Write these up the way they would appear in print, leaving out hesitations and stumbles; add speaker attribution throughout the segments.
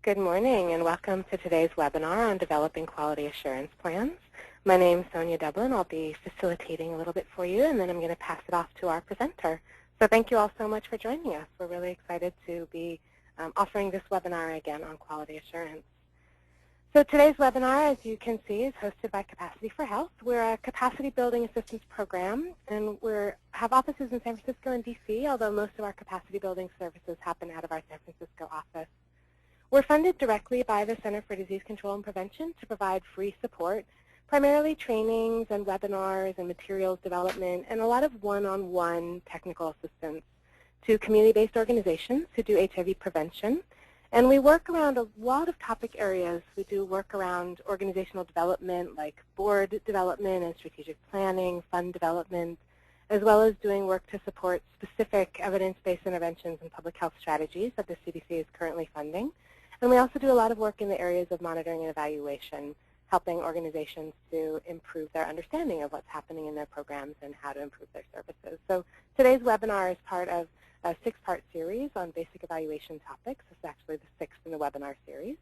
Speaker 1: Good morning and welcome to today's webinar on developing quality assurance plans. My name is Sonia Dublin. I'll be facilitating a little bit for you and then I'm going to pass it off to our presenter. So thank you all so much for joining us. We're really excited to be offering this webinar again on quality assurance. So today's webinar, as you can see, is hosted by Capacity for Health. We're a capacity building assistance program and we have offices in San Francisco and DC, although most of our capacity building services happen out of our San Francisco office. We're funded directly by the Center for Disease Control and Prevention to provide free support, primarily trainings and webinars and materials development, and a lot of one-on-one technical assistance to community-based organizations who do HIV prevention. And we work around a lot of topic areas. We do work around organizational development, like board development and strategic planning, fund development, as well as doing work to support specific evidence-based interventions and public health strategies that the CDC is currently funding. And we also do a lot of work in the areas of monitoring and evaluation, helping organizations to improve their understanding of what's happening in their programs and how to improve their services. So today's webinar is part of a 6-part series on basic evaluation topics. This is actually the 6th in the webinar series.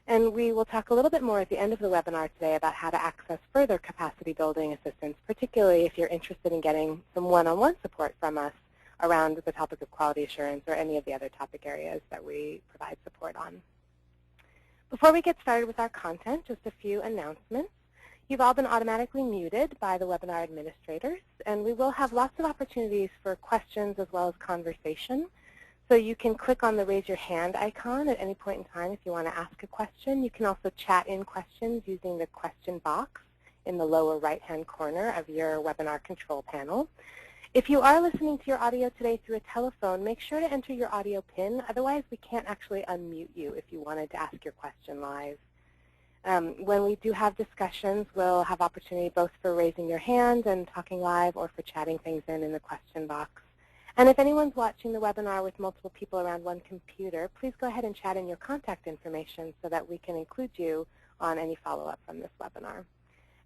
Speaker 1: And we will talk a little bit more at the end of the webinar today about how to access further capacity building assistance, particularly if you're interested in getting some one-on-one support from us around the topic of quality assurance or any of the other topic areas that we provide support on. Before we get started with our content, just a few announcements. You've all been automatically muted by the webinar administrators, and we will have lots of opportunities for questions as well as conversation. So you can click on the raise your hand icon at any point in time if you want to ask a question. You can also chat in questions using the question box in the lower right-hand corner of your webinar control panel. If you are listening to your audio today through a telephone, make sure to enter your audio PIN. Otherwise, we can't actually unmute you if you wanted to ask your question live. When we do have discussions, we'll have opportunity both for raising your hand and talking live or for chatting things in the question box. And if anyone's watching the webinar with multiple people around one computer, please go ahead and chat in your contact information so that we can include you on any follow-up from this webinar.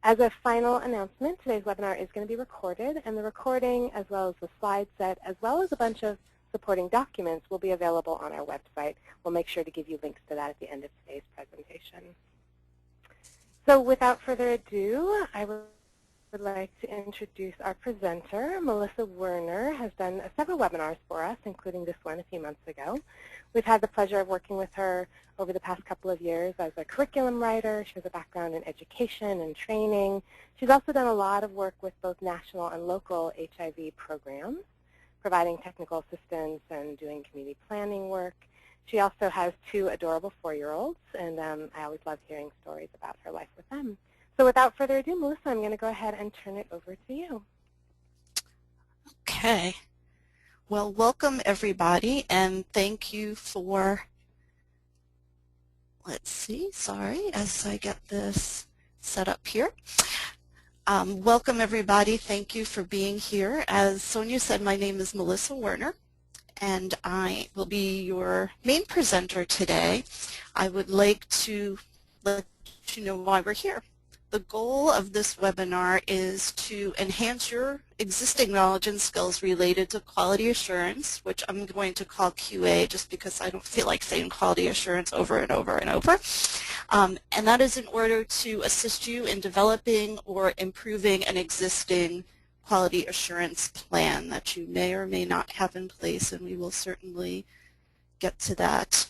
Speaker 1: As a final announcement, today's webinar is going to be recorded, and the recording, as well as the slide set, as well as a bunch of supporting documents, will be available on our website. We'll make sure to give you links to that at the end of today's presentation. So without further ado, I would like to introduce our presenter. Melissa Werner has done several webinars for us, including this one a few months ago. We've had the pleasure of working with her over the past couple of years as a curriculum writer. She has a background in education and training. She's also done a lot of work with both national and local HIV programs, providing technical assistance and doing community planning work. She also has 2 adorable 4-year-olds, and I always love hearing stories about her life with them. So without further ado, Melissa, I'm going to go ahead and turn it over to you.
Speaker 2: Okay. Well, welcome everybody, and thank you for, let's see, sorry, as I get this set up here. Welcome everybody, thank you for being here. As Sonia said, my name is Melissa Werner, and I will be your main presenter today. I would like to let you know why we're here. The goal of this webinar is to enhance your existing knowledge and skills related to quality assurance, which I'm going to call QA just because I don't feel like saying quality assurance over and over and over. And that is in order to assist you in developing or improving an existing quality assurance plan that you may or may not have in place, and we will certainly get to that,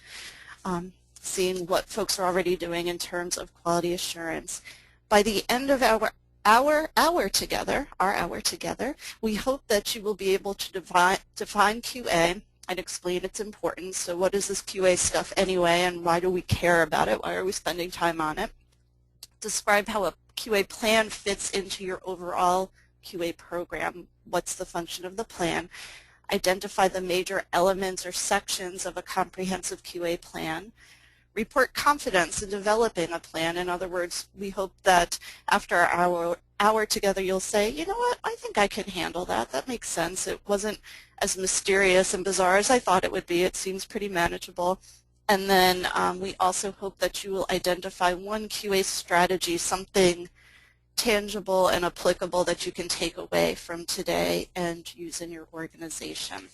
Speaker 2: seeing what folks are already doing in terms of quality assurance. By the end of our hour together, we hope that you will be able to define QA and explain its importance. So what is this QA stuff anyway, and why do we care about it? Why are we spending time on it? Describe how a QA plan fits into your overall QA program. What's the function of the plan? Identify the major elements or sections of a comprehensive QA plan. Report confidence in developing a plan. In other words, we hope that after our hour together you'll say, you know what, I think I can handle that. That makes sense. It wasn't as mysterious and bizarre as I thought it would be. It seems pretty manageable. And then we also hope that you will identify one QA strategy, something tangible and applicable that you can take away from today and use in your organization.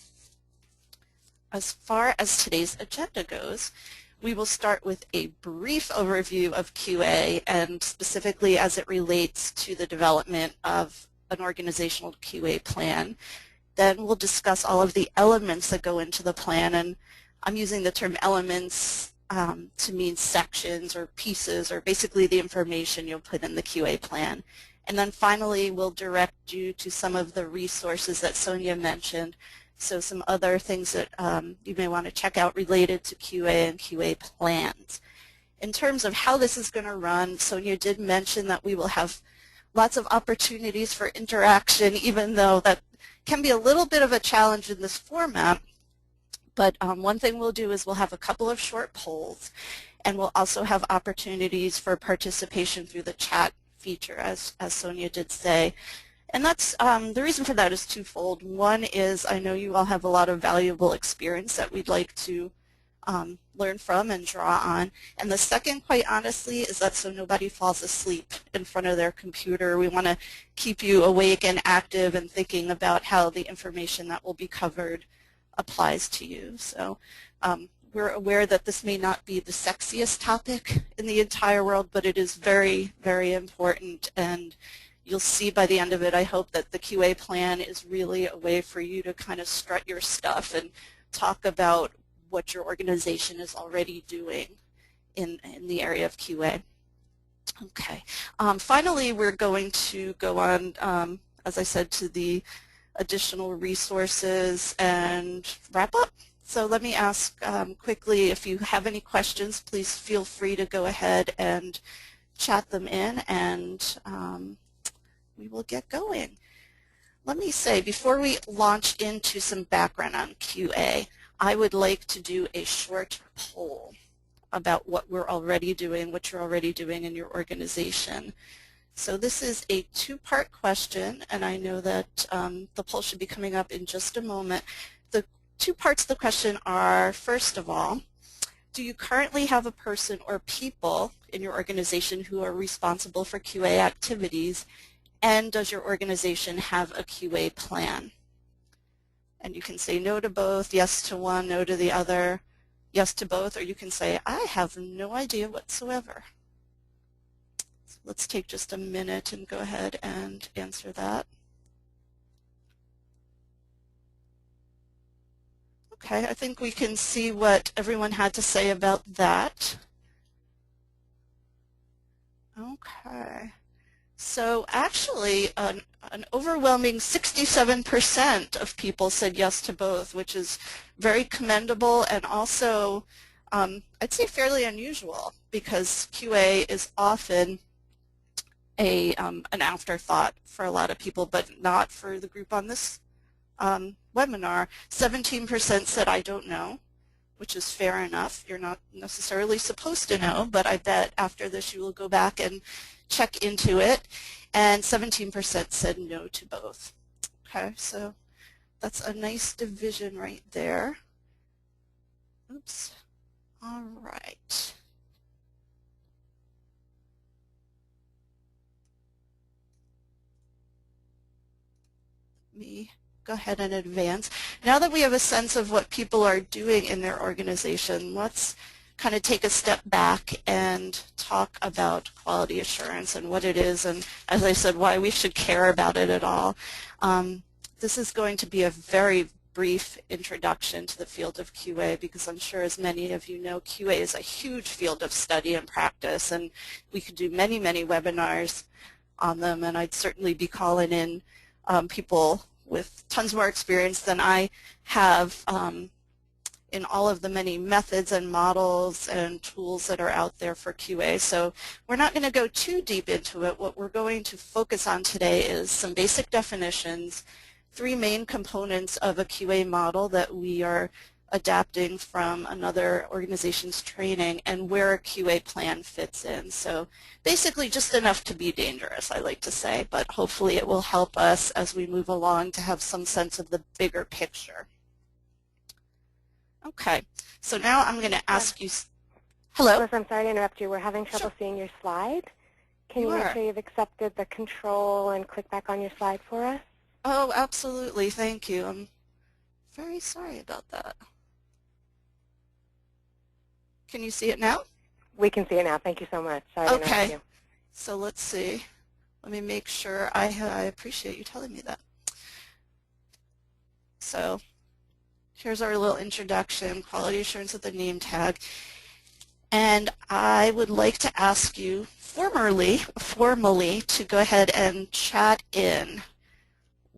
Speaker 2: As far as today's agenda goes, We will start with a brief overview of QA and specifically as it relates to the development of an organizational QA plan. Then we'll discuss all of the elements that go into the plan, and I'm using the term elements to mean sections or pieces or basically the information you'll put in the QA plan. And then finally we'll direct you to some of the resources that Sonia mentioned, so some other things that you may want to check out related to QA and QA plans. In terms of how this is going to run, Sonia did mention that we will have lots of opportunities for interaction, even though that can be a little bit of a challenge in this format. But one thing we'll do is we'll have a couple of short polls, and we'll also have opportunities for participation through the chat feature, as Sonia did say. And that's the reason for that is twofold. One is I know you all have a lot of valuable experience that we'd like to learn from and draw on. And the second, quite honestly, is that so nobody falls asleep in front of their computer. We want to keep you awake and active and thinking about how the information that will be covered applies to you. So we're aware that this may not be the sexiest topic in the entire world, but it is very, very important. And you'll see by the end of it, I hope, that the QA plan is really a way for you to kind of strut your stuff and talk about what your organization is already doing in the area of QA. Okay. Finally, we're going to go on, as I said, to the additional resources and wrap up. So let me ask quickly, if you have any questions, please feel free to go ahead and chat them in, and we will get going. Let me say, before we launch into some background on QA, I would like to do a short poll about what we're already doing, what you're already doing in your organization. So this is a two-part question, and I know that the poll should be coming up in just a moment. The two parts of the question are, first of all, do you currently have a person or people in your organization who are responsible for QA activities, and does your organization have a QA plan? And you can say no to both, yes to one, no to the other, yes to both, or you can say, I have no idea whatsoever. So let's take just a minute and go ahead and answer that. Okay, I think we can see what everyone had to say about that. Okay. So actually, an overwhelming 67% of people said yes to both, which is very commendable and also, I'd say, fairly unusual, because QA is often an afterthought for a lot of people, but not for the group on this webinar. 17% said, I don't know, which is fair enough. You're not necessarily supposed to know, but I bet after this you will go back and check into it. And 17% said no to both. Okay, so that's a nice division right there. Oops. All right. Let me go ahead and advance. Now that we have a sense of what people are doing in their organization, let's kind of take a step back and talk about quality assurance and what it is, and as I said, why we should care about it at all. This is going to be a very brief introduction to the field of QA, because I'm sure, as many of you know, QA is a huge field of study and practice, and we could do many, many webinars on them, and I'd certainly be calling in people with tons more experience than I have in all of the many methods and models and tools that are out there for QA. So we're not going to go too deep into it. What we're going to focus on today is some basic definitions, three main components of a QA model that we are adapting from another organization's training, and where a QA plan fits in. So basically just enough to be dangerous, I like to say, but hopefully it will help us as we move along to have some sense of the bigger picture. Okay, so now I'm going to ask you, hello?
Speaker 1: Melissa, I'm sorry to interrupt you. We're having trouble seeing your slide. Can you make sure you've accepted the control and click back on your slide for us?
Speaker 2: Oh, absolutely. Thank you. I'm very sorry about that. Can you see it now?
Speaker 1: We can see it now. Thank you so much. Sorry to interrupt you.
Speaker 2: So let's see. Let me make sure I appreciate you telling me that. So here's our little introduction, quality assurance with the name tag. And I would like to ask you formally to go ahead and chat in.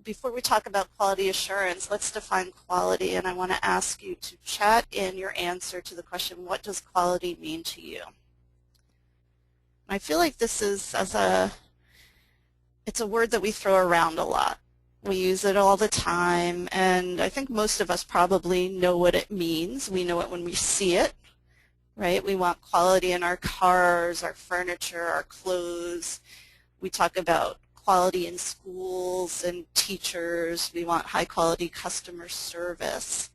Speaker 2: Before we talk about quality assurance, let's define quality, and I want to ask you to chat in your answer to the question, what does quality mean to you? I feel like this is it's a word that we throw around a lot. We use it all the time, and I think most of us probably know what it means. We know it when we see it, right? We want quality in our cars, our furniture, our clothes. We talk about quality in schools and teachers. We want high quality customer service.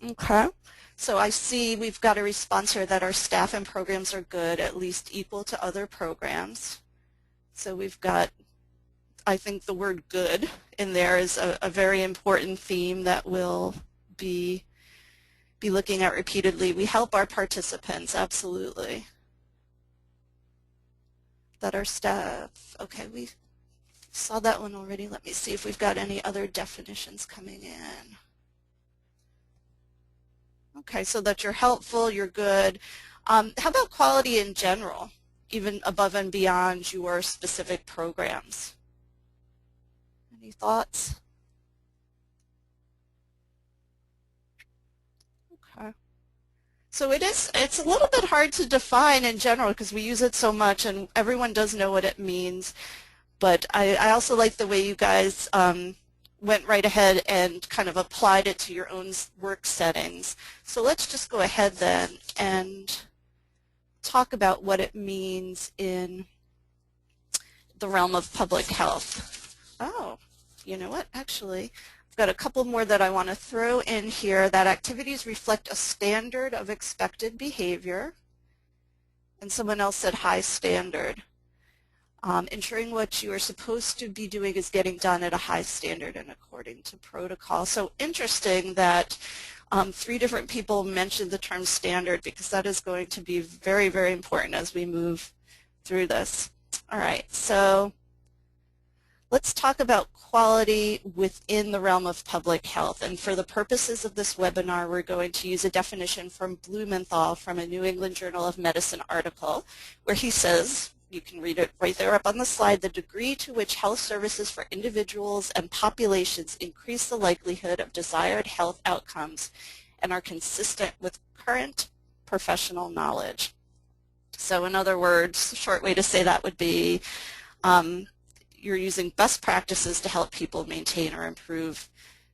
Speaker 2: Okay, so I see we've got a response here that our staff and programs are good, at least equal to other programs. So we've got, I think the word good in there is a very important theme that we'll be looking at repeatedly. We help our participants, absolutely. That our staff, okay, we saw that one already. Let me see if we've got any other definitions coming in. Okay, so that you're helpful, you're good. How about quality in general, even above and beyond your specific programs? Any thoughts? Okay. So it's a little bit hard to define in general because we use it so much and everyone does know what it means. But I also like the way you guys went right ahead and kind of applied it to your own work settings. So let's just go ahead then and talk about what it means in the realm of public health. Oh, you know what? Actually, I've got a couple more that I want to throw in here. That activities reflect a standard of expected behavior. And someone else said high standard. Ensuring what you are supposed to be doing is getting done at a high standard and according to protocol. So interesting that 3 different people mentioned the term standard because that is going to be very, very important as we move through this. All right, so let's talk about quality within the realm of public health. And for the purposes of this webinar, we're going to use a definition from Blumenthal from a New England Journal of Medicine article where he says, you can read it right there up on the slide, the degree to which health services for individuals and populations increase the likelihood of desired health outcomes and are consistent with current professional knowledge. So in other words, a short way to say that would be you're using best practices to help people maintain or improve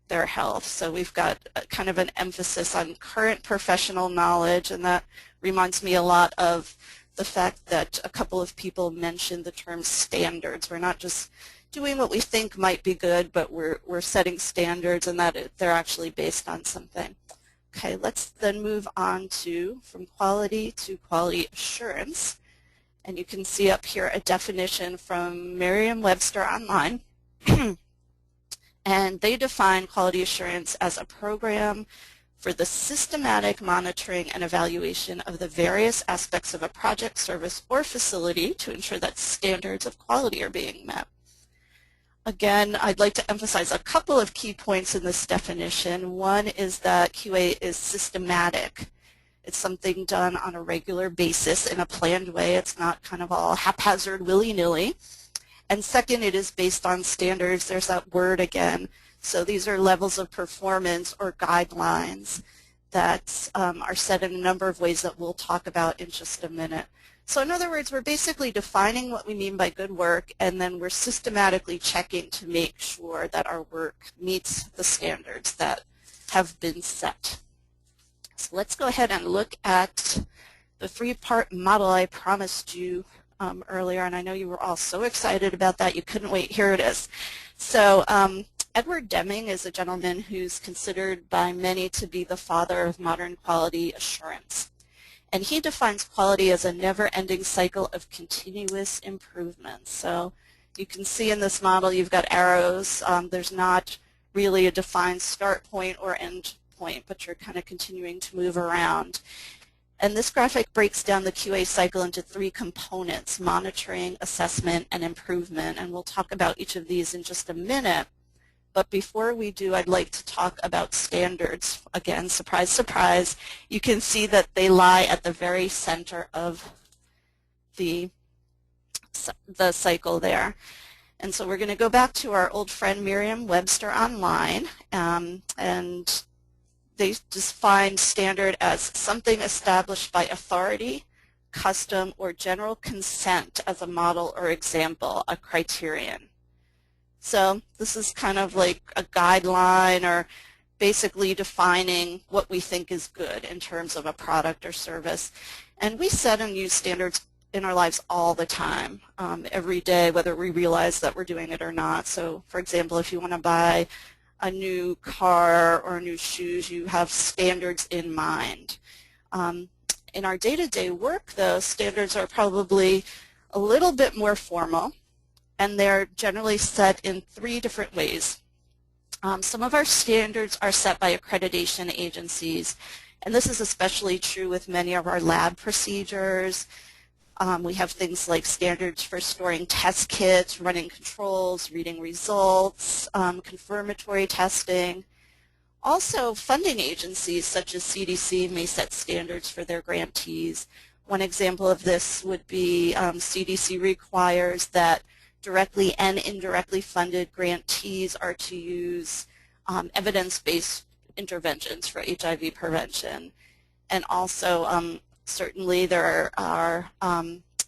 Speaker 2: their health. So we've got kind of an emphasis on current professional knowledge, and that reminds me a lot of the fact that a couple of people mentioned the term standards. We're not just doing what we think might be good, but we're setting standards and that they're actually based on something. Okay, let's then move on to from quality to quality assurance. And you can see up here a definition from Merriam-Webster online. And they define quality assurance as a program for the systematic monitoring and evaluation of the various aspects of a project, service, or facility to ensure that standards of quality are being met. Again, I'd like to emphasize a couple of key points in this definition. One is that QA is systematic. It's something done on a regular basis in a planned way. It's not kind of all haphazard, willy-nilly. And second, it is based on standards. There's that word again. So these are levels of performance or guidelines that are set in a number of ways that we'll talk about in just a minute. So in other words, we're basically defining what we mean by good work, and then we're systematically checking to make sure that our work meets the standards that have been set. So let's go ahead and look at the 3-part model I promised you earlier, and I know you were all so excited about that. You couldn't wait. Here it is. So Edward Deming is a gentleman who's considered by many to be the father of modern quality assurance. And he defines quality as a never-ending cycle of continuous improvement. So you can see in this model you've got arrows. There's not really a defined start point or end point, but you're kind of continuing to move around. And this graphic breaks down the QA cycle into 3 components: monitoring, assessment, and improvement. And we'll talk about each of these in just a minute. But before we do, I'd like to talk about standards. Again, surprise, surprise, you can see that they lie at the very center of the cycle there. And so we're going to go back to our old friend Merriam-Webster Online, and they define standard as something established by authority, custom, or general consent as a model or example, a criterion. So this is kind of like a guideline, or basically defining what we think is good in terms of a product or service. And we set and use standards in our lives all the time, every day, whether we realize that we're doing it or not. So for example, if you want to buy a new car or new shoes, you have standards in mind. In our day-to-day work, though, standards are probably a little bit more formal, and they're generally set in 3 different ways. Some of our standards are set by accreditation agencies, and this is especially true with many of our lab procedures. We have things like standards for storing test kits, running controls, reading results, confirmatory testing. Also, funding agencies such as CDC may set standards for their grantees. One example of this would be CDC requires that directly and indirectly funded grantees are to use evidence-based interventions for HIV prevention. And also, certainly there are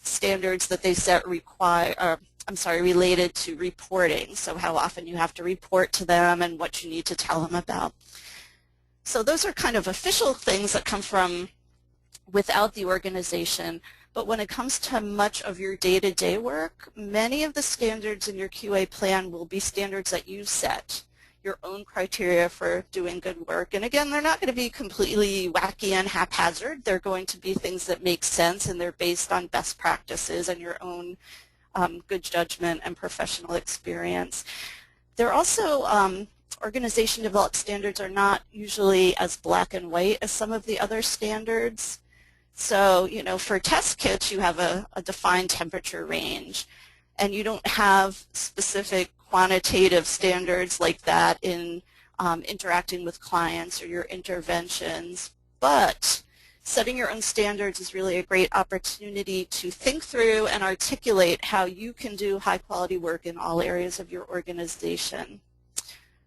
Speaker 2: standards that they set related to reporting, so how often you have to report to them and what you need to tell them about. So those are kind of official things that come from without the organization, but when it comes to much of your day-to-day work, many of the standards in your QA plan will be standards that you set, your own criteria for doing good work. And again, they're not going to be completely wacky and haphazard. They're going to be things that make sense, and they're based on best practices and your own good judgment and professional experience. They're also, organization-developed standards are not usually as black and white as some of the other standards. So, you know, for test kits, you have a defined temperature range, and you don't have specific quantitative standards like that in interacting with clients or your interventions. But setting your own standards is really a great opportunity to think through and articulate how you can do high-quality work in all areas of your organization.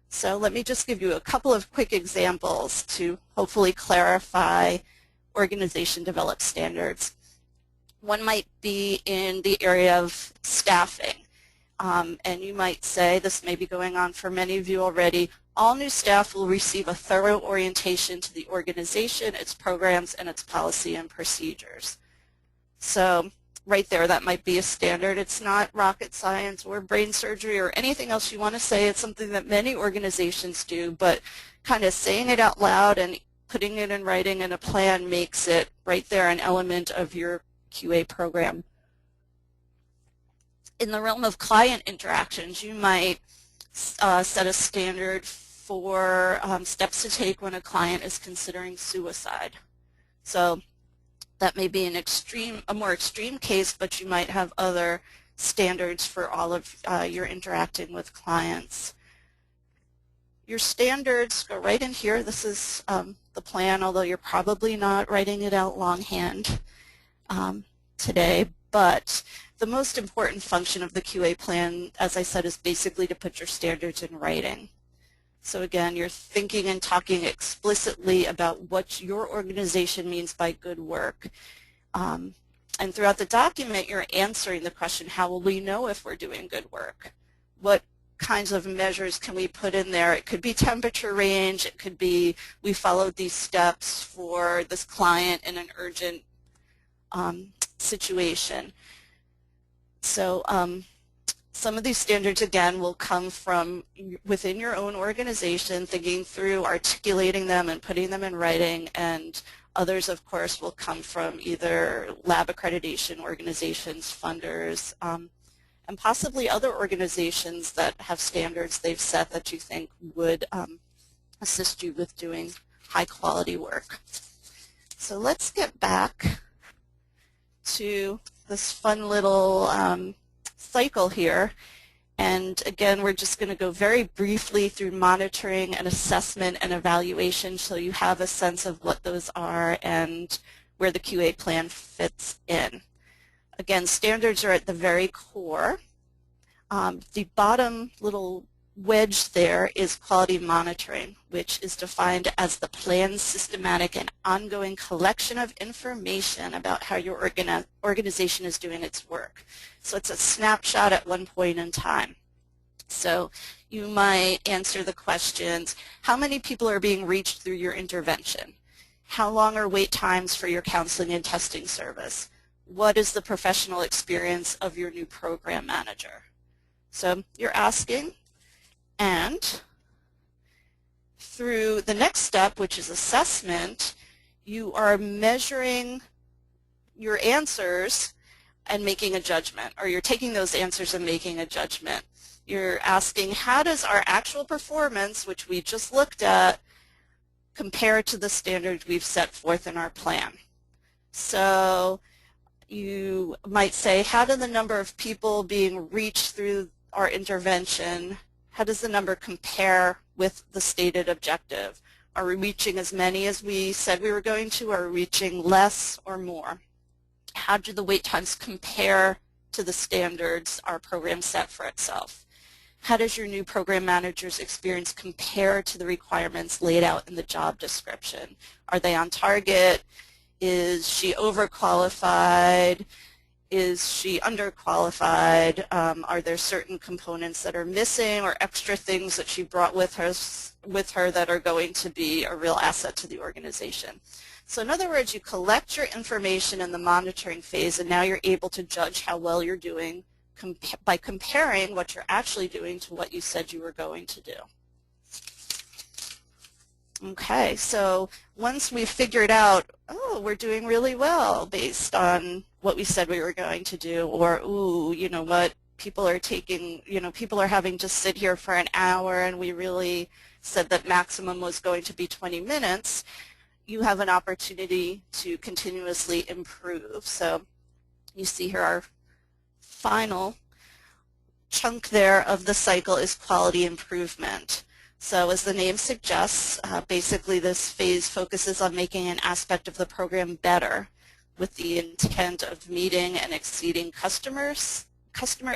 Speaker 2: So let me just give you a couple of quick examples to hopefully clarify organization-developed standards. One might be in the area of staffing. And you might say, this may be going on for many of you already, all new staff will receive a thorough orientation to the organization, its programs, and its policy and procedures. So right there, that might be a standard. It's not rocket science or brain surgery or anything else you want to say. It's something that many organizations do, but kind of saying it out loud and putting it in writing in a plan makes it right there an element of your QA program. In the realm of client interactions, you might set a standard for steps to take when a client is considering suicide. So that may be a more extreme case, but you might have other standards for all of your interacting with clients. Your standards go right in here. This is the plan, although you're probably not writing it out longhand today, but the most important function of the QA plan, as I said, is basically to put your standards in writing. So again, you're thinking and talking explicitly about what your organization means by good work. And throughout the document, you're answering the question, how will we know if we're doing good work? What kinds of measures can we put in there? It could be temperature range. It could be we followed these steps for this client in an urgent situation. So some of these standards, again, will come from within your own organization, thinking through articulating them and putting them in writing, and others, of course, will come from either lab accreditation organizations, funders, and possibly other organizations that have standards they've set that you think would assist you with doing high quality work. So let's get back to this fun little cycle here. And again, we're just going to go very briefly through monitoring and assessment and evaluation so you have a sense of what those are and where the QA plan fits in. Again, standards are at the very core. The bottom little wedge there is quality monitoring, which is defined as the planned, systematic, and ongoing collection of information about how your organization is doing its work. So it's a snapshot at one point in time. So you might answer the questions, how many people are being reached through your intervention? How long are wait times for your counseling and testing service? What is the professional experience of your new program manager? So you're asking, and through the next step, which is assessment, you are measuring your answers and making a judgment, or you're taking those answers and making a judgment. You're asking, how does our actual performance, which we just looked at, compare to the standards we've set forth in our plan? So you might say, how do the number of people being reached through our intervention, how does the number compare with the stated objective? Are we reaching as many as we said we were going to? Are we reaching less or more? How do the wait times compare to the standards our program set for itself? How does your new program manager's experience compare to the requirements laid out in the job description? Are they on target? Is she overqualified? Is she underqualified? Are there certain components that are missing or extra things that she brought with her that are going to be a real asset to the organization? So in other words, you collect your information in the monitoring phase, and now you're able to judge how well you're doing by comparing what you're actually doing to what you said you were going to do. Okay, so once we've figured out, oh, we're doing really well based on what we said we were going to do, or, ooh, you know what, people are having to sit here for an hour and we really said that maximum was going to be 20 minutes, you have an opportunity to continuously improve. So you see here our final chunk there of the cycle is quality improvement. So as the name suggests, basically this phase focuses on making an aspect of the program better with the intent of meeting and exceeding customer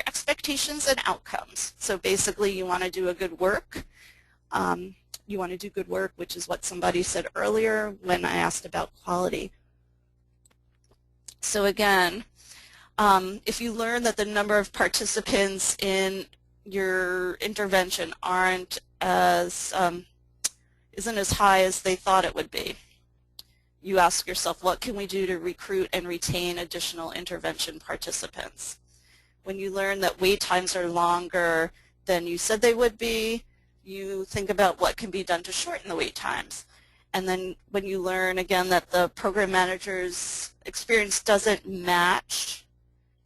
Speaker 2: expectations and outcomes. So basically you want to do a good work. You want to do good work, which is what somebody said earlier when I asked about quality. So again, if you learn that the number of participants in your intervention isn't as high as they thought it would be, you ask yourself, what can we do to recruit and retain additional intervention participants? When you learn that wait times are longer than you said they would be, you think about what can be done to shorten the wait times. And then when you learn, again, that the program manager's experience doesn't match,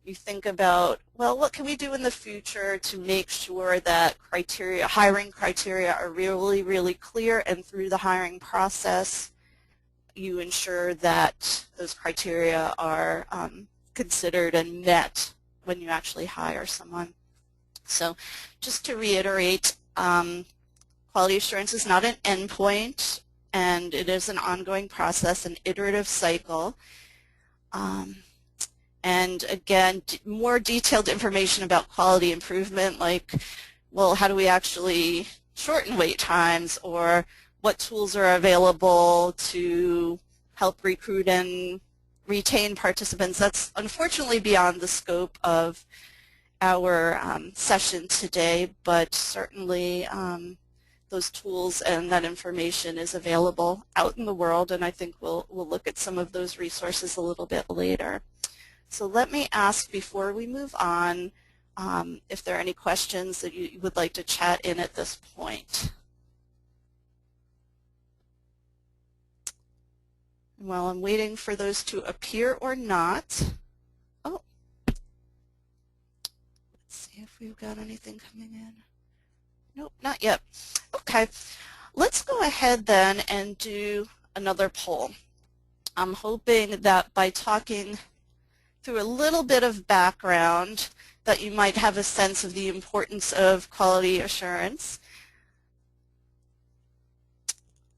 Speaker 2: you think about, well, what can we do in the future to make sure that hiring criteria are really, really clear, and through the hiring process, you ensure that those criteria are considered and met when you actually hire someone. So just to reiterate, quality assurance is not an endpoint, and it is an ongoing process, an iterative cycle. And again, more detailed information about quality improvement, like, well, how do we actually shorten wait times, or what tools are available to help recruit and retain participants. That's unfortunately beyond the scope of our session today, but certainly those tools and that information is available out in the world, and I think we'll look at some of those resources a little bit later. So let me ask, before we move on, if there are any questions that you would like to chat in at this point. And while I'm waiting for those to appear or not, oh, let's see if we've got anything coming in. Nope, not yet. Okay. Let's go ahead then and do another poll. I'm hoping that by talking through a little bit of background that you might have a sense of the importance of quality assurance.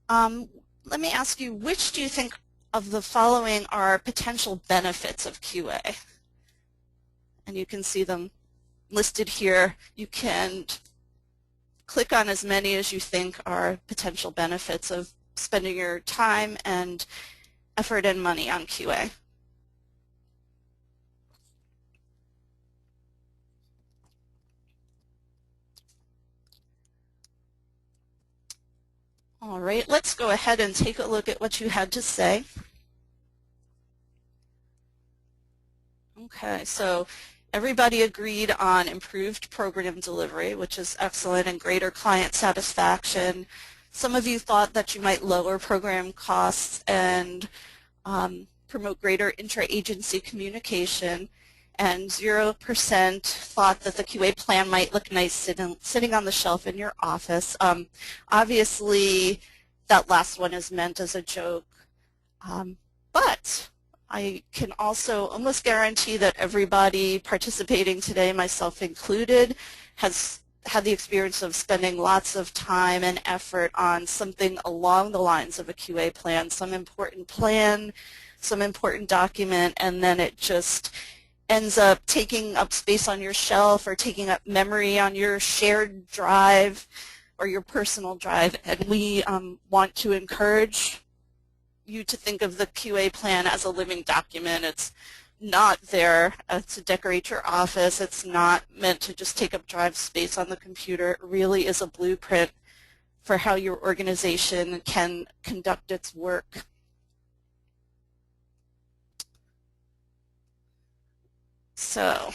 Speaker 2: Let me ask you, which do you think of the following are potential benefits of QA? And you can see them listed here. You can click on as many as you think are potential benefits of spending your time and effort and money on QA. All right, let's go ahead and take a look at what you had to say. Okay, so everybody agreed on improved program delivery, which is excellent, and greater client satisfaction. Some of you thought that you might lower program costs and promote greater intra-agency communication, and 0% thought that the QA plan might look nice sitting on the shelf in your office. Obviously, that last one is meant as a joke, but I can also almost guarantee that everybody participating today, myself included, has had the experience of spending lots of time and effort on something along the lines of a QA plan, some important plan, some important document, and then it just ends up taking up space on your shelf or taking up memory on your shared drive or your personal drive. And we want to encourage you to think of the QA plan as a living document. It's not there to decorate your office. It's not meant to just take up drive space on the computer. It really is a blueprint for how your organization can conduct its work. So,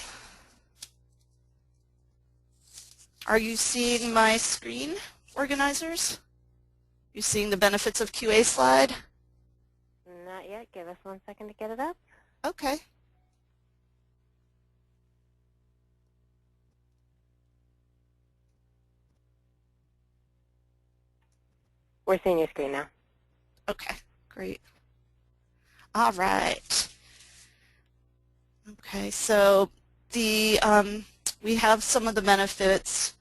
Speaker 2: are you seeing my screen, organizers? You seeing the benefits of QA slide?
Speaker 1: Not yet. Give us 1 second to get it up.
Speaker 2: Okay.
Speaker 1: We're seeing your screen now.
Speaker 2: Okay, great. All right. Okay, so we have some of the benefits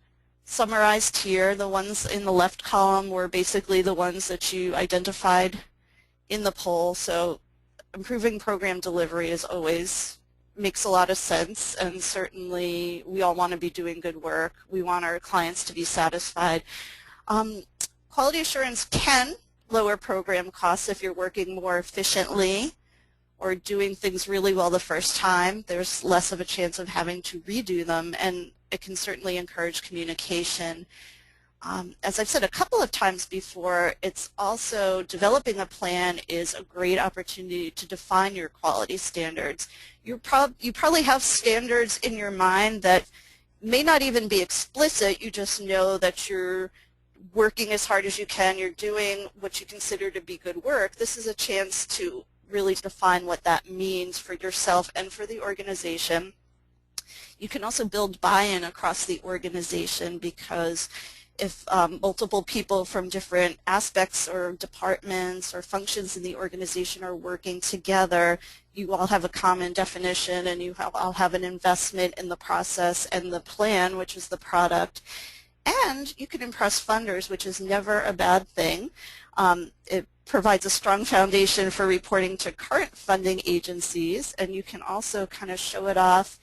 Speaker 2: summarized here. The ones in the left column were basically the ones that you identified in the poll. So improving program delivery is always makes a lot of sense, and certainly we all want to be doing good work. We want our clients to be satisfied. Quality assurance can lower program costs if you're working more efficiently or doing things really well the first time. There's less of a chance of having to redo them, and it can certainly encourage communication. As I've said a couple of times before, it's also developing a plan is a great opportunity to define your quality standards. You probably have standards in your mind that may not even be explicit. You just know that you're working as hard as you can, you're doing what you consider to be good work. This is a chance to really define what that means for yourself and for the organization. You can also build buy-in across the organization, because if multiple people from different aspects or departments or functions in the organization are working together, you all have a common definition and you all have an investment in the process and the plan, which is the product. And you can impress funders, which is never a bad thing. It provides a strong foundation for reporting to current funding agencies, and you can also kind of show it off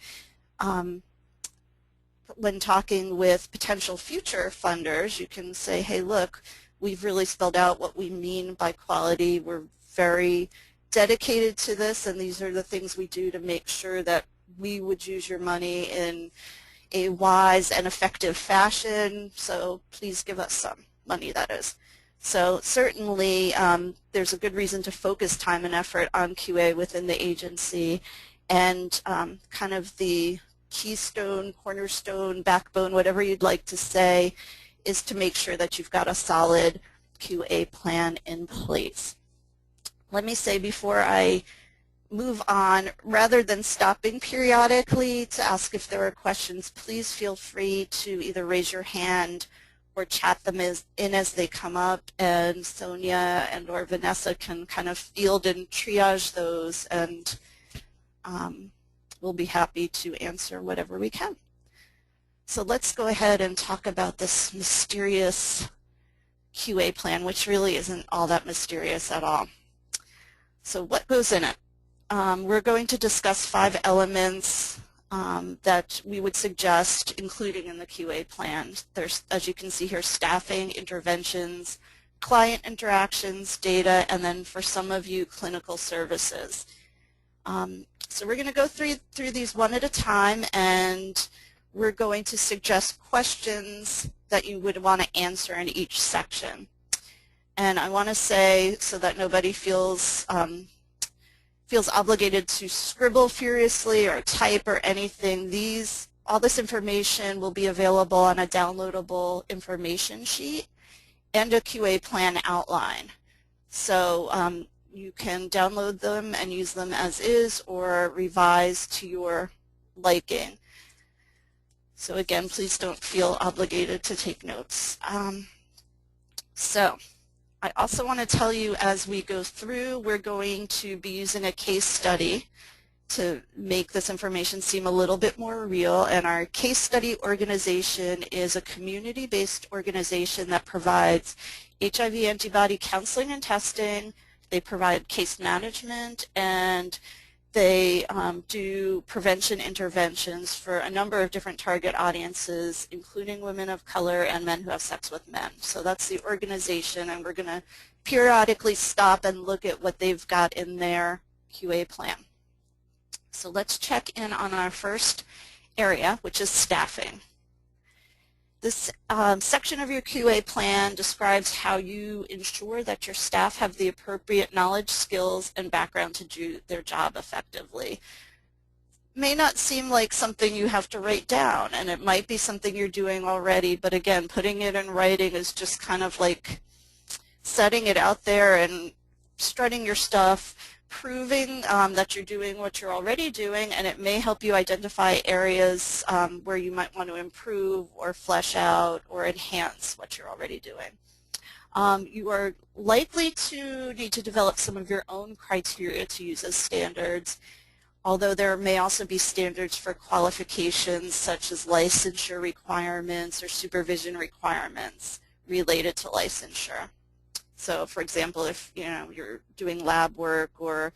Speaker 2: when talking with potential future funders. You can say, hey, look, we've really spelled out what we mean by quality. We're very dedicated to this, and these are the things we do to make sure that we would use your money in a wise and effective fashion, so please give us some money, that is. So certainly there's a good reason to focus time and effort on QA within the agency, and kind of the keystone, cornerstone, backbone, whatever you'd like to say, is to make sure that you've got a solid QA plan in place. Let me say before I move on, rather than stopping periodically to ask if there are questions, please feel free to either raise your hand or chat them in as they come up, and Sonia and or Vanessa can kind of field and triage those, and we'll be happy to answer whatever we can. So let's go ahead and talk about this mysterious QA plan, which really isn't all that mysterious at all. So what goes in it? We're going to discuss 5 elements that we would suggest including in the QA plan. There's, as you can see here, staffing, interventions, client interactions, data, and then for some of you, clinical services. So we're going to go through these one at a time, and we're going to suggest questions that you would want to answer in each section. And I want to say, so that nobody feels obligated to scribble furiously or type or anything, all this information will be available on a downloadable information sheet and a QA plan outline. So you can download them and use them as is or revise to your liking. So again, please don't feel obligated to take notes. So I also want to tell you, as we go through, we're going to be using a case study to make this information seem a little bit more real. And our case study organization is a community-based organization that provides HIV antibody counseling and testing. They provide case management, and they do prevention interventions for a number of different target audiences, including women of color and men who have sex with men. So that's the organization, and we're going to periodically stop and look at what they've got in their QA plan. So let's check in on our first area, which is staffing. This section of your QA plan describes how you ensure that your staff have the appropriate knowledge, skills, and background to do their job effectively. May not seem like something you have to write down, and it might be something you're doing already, but again, putting it in writing is just kind of like setting it out there and strutting your stuff, proving that you're doing what you're already doing, and it may help you identify areas where you might want to improve or flesh out or enhance what you're already doing. You are likely to need to develop some of your own criteria to use as standards, although there may also be standards for qualifications such as licensure requirements or supervision requirements related to licensure. So, for example, if you're doing lab work or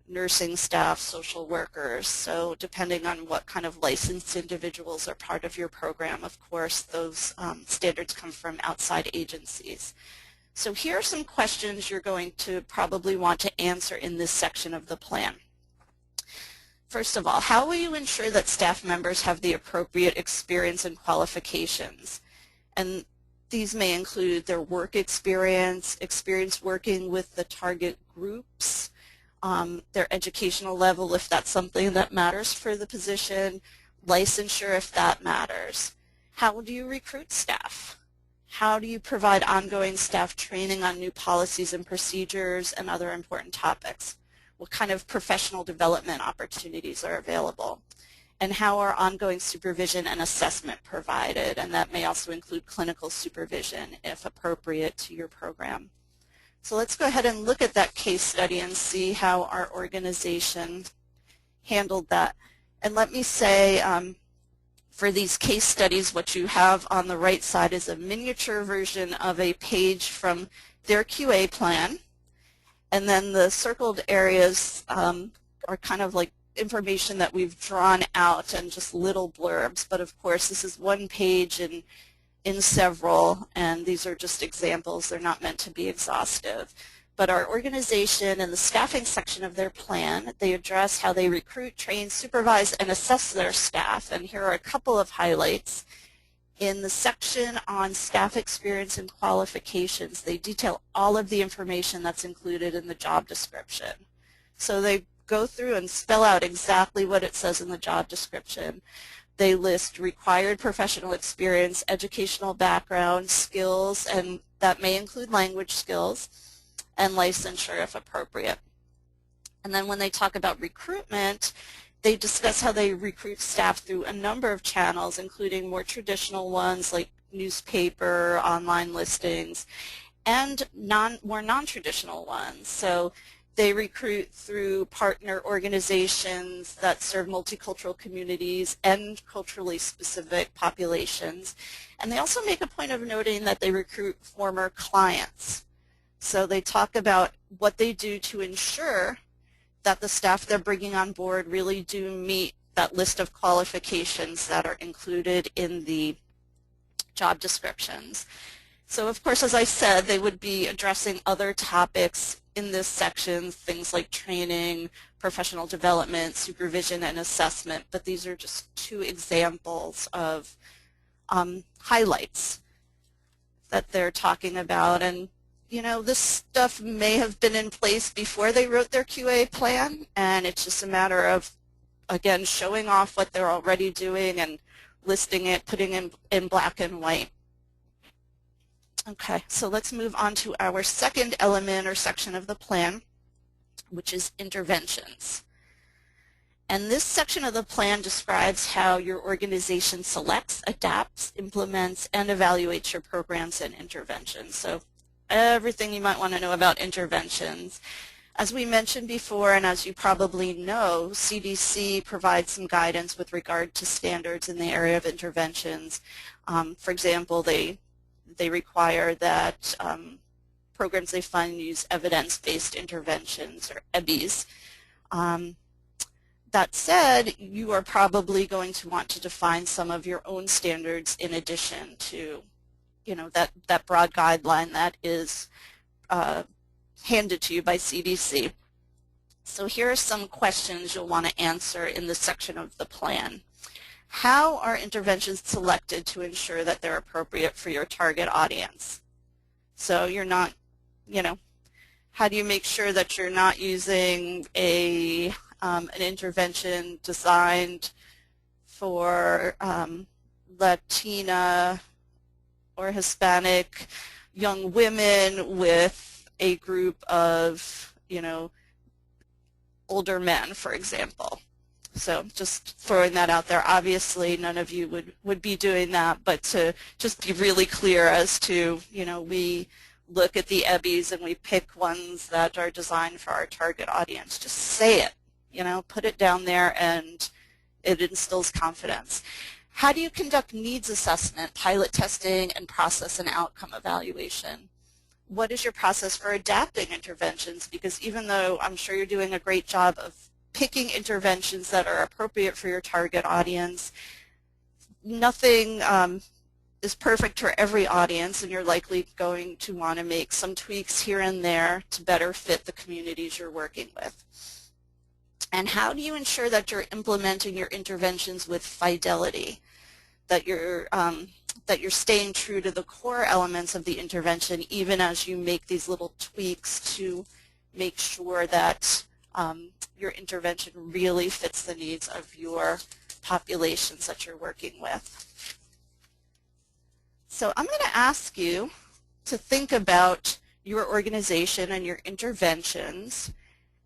Speaker 2: nursing staff, social workers, so depending on what kind of licensed individuals are part of your program, of course, those standards come from outside agencies. So here are some questions you're going to probably want to answer in this section of the plan. First of all, how will you ensure that staff members have the appropriate experience and qualifications? And these may include their work experience, experience working with the target groups, their educational level if that's something that matters for the position, licensure if that matters. How do you recruit staff? How do you provide ongoing staff training on new policies and procedures and other important topics? What kind of professional development opportunities are available? And how are ongoing supervision and assessment provided? And that may also include clinical supervision if appropriate to your program. So let's go ahead and look at that case study and see how our organization handled that. And let me say, for these case studies, what you have on the right side is a miniature version of a page from their QA plan. And then the circled areas are kind of like information that we've drawn out and just little blurbs, but of course this is one page in several, and these are just examples. They're not meant to be exhaustive. But our organization in the staffing section of their plan, they address how they recruit, train, supervise, and assess their staff, and here are a couple of highlights. In the section on staff experience and qualifications, they detail all of the information that's included in the job description. So they go through and spell out exactly what it says in the job description. They list required professional experience, educational background, skills, and that may include language skills, and licensure if appropriate. And then when they talk about recruitment, they discuss how they recruit staff through a number of channels, including more traditional ones like newspaper, online listings, and more non-traditional ones. So they recruit through partner organizations that serve multicultural communities and culturally specific populations. And they also make a point of noting that they recruit former clients. So they talk about what they do to ensure that the staff they're bringing on board really do meet that list of qualifications that are included in the job descriptions. So of course, as I said, they would be addressing other topics in this section, things like training, professional development, supervision, and assessment, but these are just two examples of highlights that they're talking about. And you know, this stuff may have been in place before they wrote their QA plan, and it's just a matter of, again, showing off what they're already doing and listing it, putting it in black and white. Okay, so let's move on to our second element or section of the plan, which is interventions. And this section of the plan describes how your organization selects, adapts, implements, and evaluates your programs and interventions. So everything you might want to know about interventions. As we mentioned before, and as you probably know, CDC provides some guidance with regard to standards in the area of interventions. For example, they require that programs they fund use evidence-based interventions, or EBIs. That said, you are probably going to want to define some of your own standards in addition to, you know, that broad guideline that is handed to you by CDC. So here are some questions you'll want to answer in this section of the plan. How are interventions selected to ensure that they're appropriate for your target audience? So you're not, you know, how do you make sure that you're not using an intervention designed for Latina or Hispanic young women with a group of, you know, older men, for example? So just throwing that out there. Obviously, none of you would be doing that, but to just be really clear as to, you know, we look at the EBIs and we pick ones that are designed for our target audience. Just say it, you know, put it down there, and it instills confidence. How do you conduct needs assessment, pilot testing, and process and outcome evaluation? What is your process for adapting interventions? Because even though I'm sure you're doing a great job of picking interventions that are appropriate for your target audience, nothing is perfect for every audience, and you're likely going to want to make some tweaks here and there to better fit the communities you're working with. And how do you ensure that you're implementing your interventions with fidelity, that you're staying true to the core elements of the intervention even as you make these little tweaks to make sure that your intervention really fits the needs of your populations that you're working with? So I'm going to ask you to think about your organization and your interventions,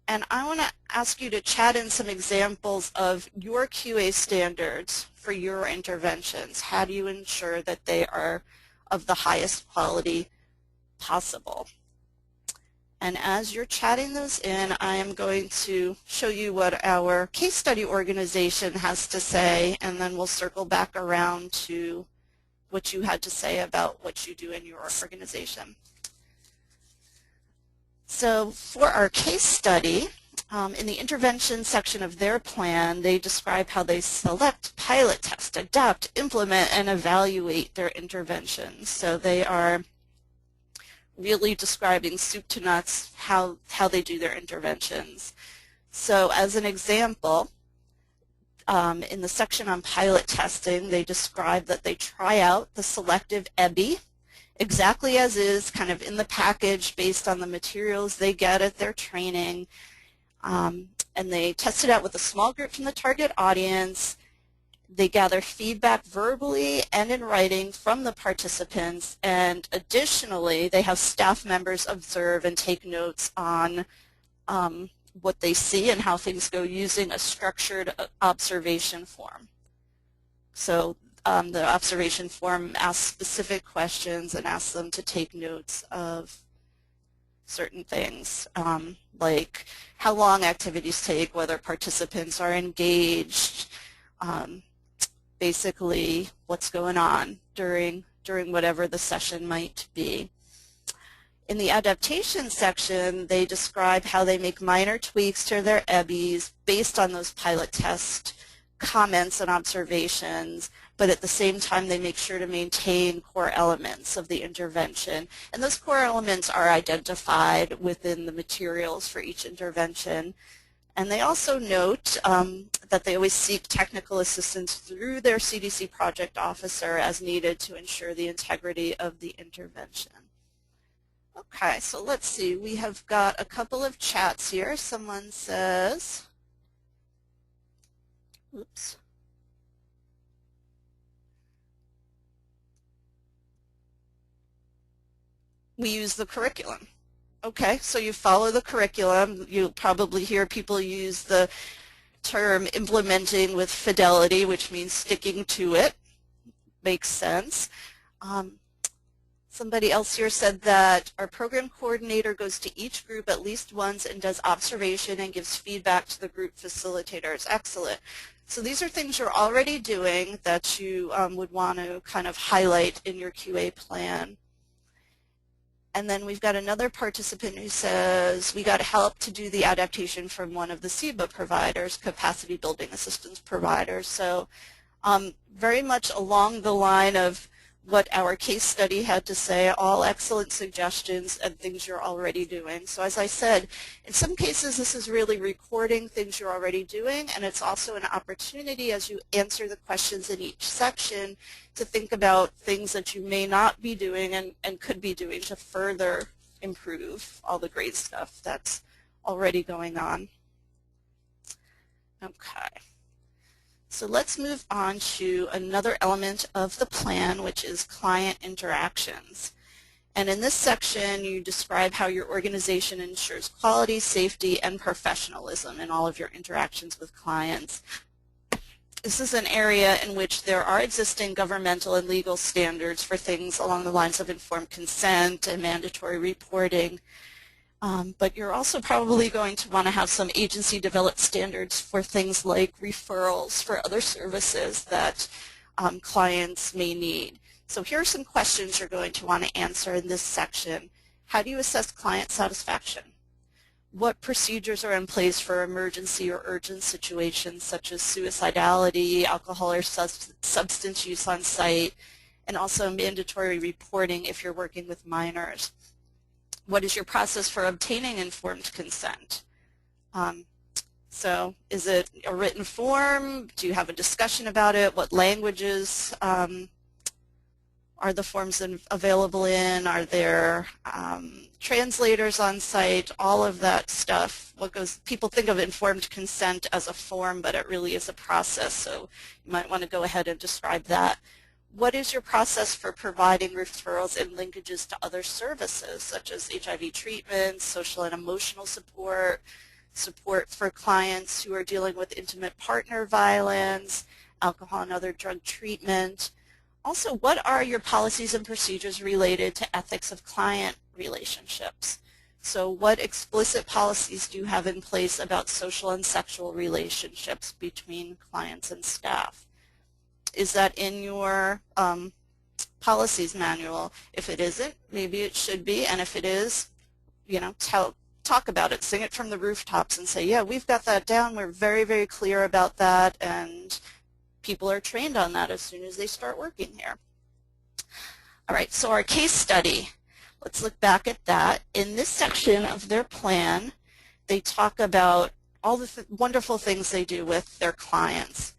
Speaker 2: and I want to ask you to chat in some examples of your QA standards for your interventions. How do you ensure that they are of the highest quality possible? And as you're chatting those in, I am going to show you what our case study organization has to say, and then we'll circle back around to what you had to say about what you do in your organization. So for our case study, in the intervention section of their plan, they describe how they select, pilot test, adapt, implement, and evaluate their interventions. So they are really describing soup to nuts how they do their interventions. So as an example, in the section on pilot testing, they describe that they try out the selective EBI exactly as is, kind of in the package based on the materials they get at their training. And they test it out with a small group from the target audience. They gather feedback verbally and in writing from the participants, and additionally they have staff members observe and take notes on what they see and how things go using a structured observation form. So the observation form asks specific questions and asks them to take notes of certain things, like how long activities take, whether participants are engaged, basically what's going on during whatever the session might be. In the adaptation section, they describe how they make minor tweaks to their EBIs based on those pilot test comments and observations, but at the same time they make sure to maintain core elements of the intervention. And those core elements are identified within the materials for each intervention. And they also note that they always seek technical assistance through their CDC project officer as needed to ensure the integrity of the intervention. Okay, so let's see. We have got a couple of chats here. Someone says, oops. We use the curriculum. Okay, so you follow the curriculum. You'll probably hear people use the term implementing with fidelity, which means sticking to it. Makes sense. Somebody else here said that our program coordinator goes to each group at least once and does observation and gives feedback to the group facilitators. Excellent. So these are things you're already doing that you would want to kind of highlight in your QA plan. And then we've got another participant who says, we got help to do the adaptation from one of the CEBA providers, capacity building assistance providers. So very much along the line of what our case study had to say, all excellent suggestions and things you're already doing. So as I said, in some cases this is really recording things you're already doing, and it's also an opportunity as you answer the questions in each section to think about things that you may not be doing and could be doing to further improve all the great stuff that's already going on. Okay. So let's move on to another element of the plan, which is client interactions. And in this section, you describe how your organization ensures quality, safety, and professionalism in all of your interactions with clients. This is an area in which there are existing governmental and legal standards for things along the lines of informed consent and mandatory reporting. But you're also probably going to want to have some agency-developed standards for things like referrals for other services that clients may need. So here are some questions you're going to want to answer in this section. How do you assess client satisfaction? What procedures are in place for emergency or urgent situations such as suicidality, alcohol or substance use on site, and also mandatory reporting if you're working with minors? What is your process for obtaining informed consent? So is it a written form? Do you have a discussion about it? What languages are the forms available in? Are there translators on site? All of that stuff. People think of informed consent as a form, but it really is a process, so you might want to go ahead and describe that. What is your process for providing referrals and linkages to other services, such as HIV treatment, social and emotional support, support for clients who are dealing with intimate partner violence, alcohol and other drug treatment? Also, what are your policies and procedures related to ethics of client relationships? So what explicit policies do you have in place about social and sexual relationships between clients and staff? Is that in your policies manual? If it isn't, maybe it should be, and if it is, talk about it, sing it from the rooftops and say, yeah, we've got that down, we're very, very clear about that, and people are trained on that as soon as they start working here. All right, so our case study, let's look back at that. In this section of their plan, they talk about all the wonderful things they do with their clients.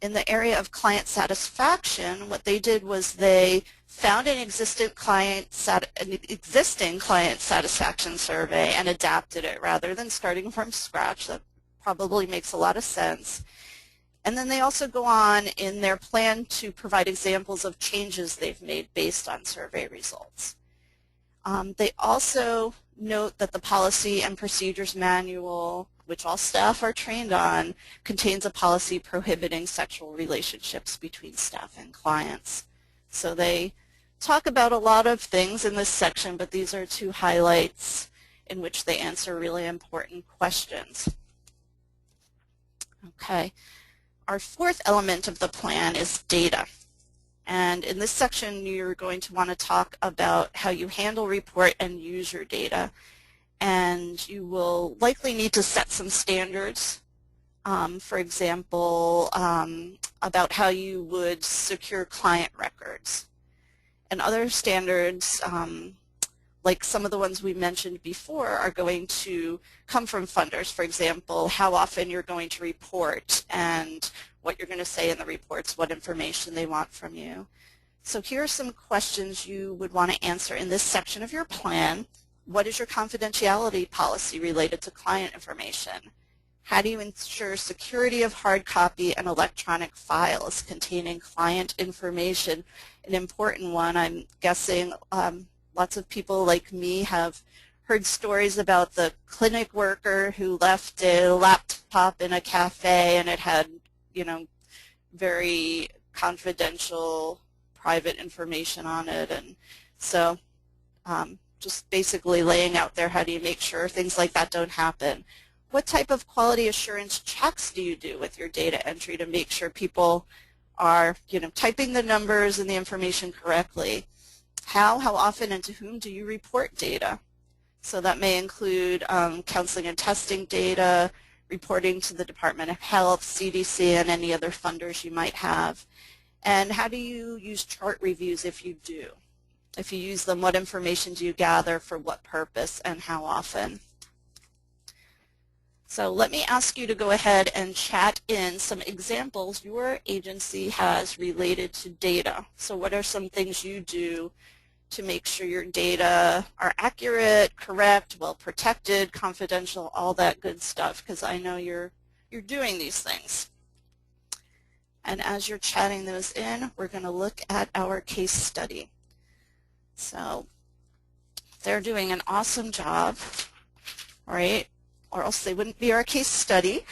Speaker 2: In the area of client satisfaction, what they did was they found an existing client satisfaction survey and adapted it rather than starting from scratch. That probably makes a lot of sense. And then they also go on in their plan to provide examples of changes they've made based on survey results. They also Note that the policy and procedures manual, which all staff are trained on, contains a policy prohibiting sexual relationships between staff and clients. So they talk about a lot of things in this section, but these are two highlights in which they answer really important questions. Okay, our fourth element of the plan is data. And in this section, you're going to want to talk about how you handle, report, and use your data. And you will likely need to set some standards, for example, about how you would secure client records. And other standards, like some of the ones we mentioned before, are going to come from funders. For example, how often you're going to report and what you're going to say in the reports, what information they want from you. So here are some questions you would want to answer in this section of your plan. What is your confidentiality policy related to client information? How do you ensure security of hard copy and electronic files containing client information? An important one. I'm guessing lots of people like me have heard stories about the clinic worker who left a laptop in a cafe and it had, you know, very confidential private information on it. And so just basically laying out there, how do you make sure things like that don't happen? What type of quality assurance checks do you do with your data entry to make sure people are, you know, typing the numbers and the information correctly? How often, and to whom do you report data? So that may include counseling and testing data, reporting to the Department of Health, CDC, and any other funders you might have. And how do you use chart reviews if you do? If you use them, what information do you gather, for what purpose, and how often? So let me ask you to go ahead and chat in some examples your agency has related to data. So what are some things you do to make sure your data are accurate, correct, well protected, confidential, all that good stuff, because I know you're doing these things. And as you're chatting those in, we're going to look at our case study. So they're doing an awesome job, right? Or else they wouldn't be our case study.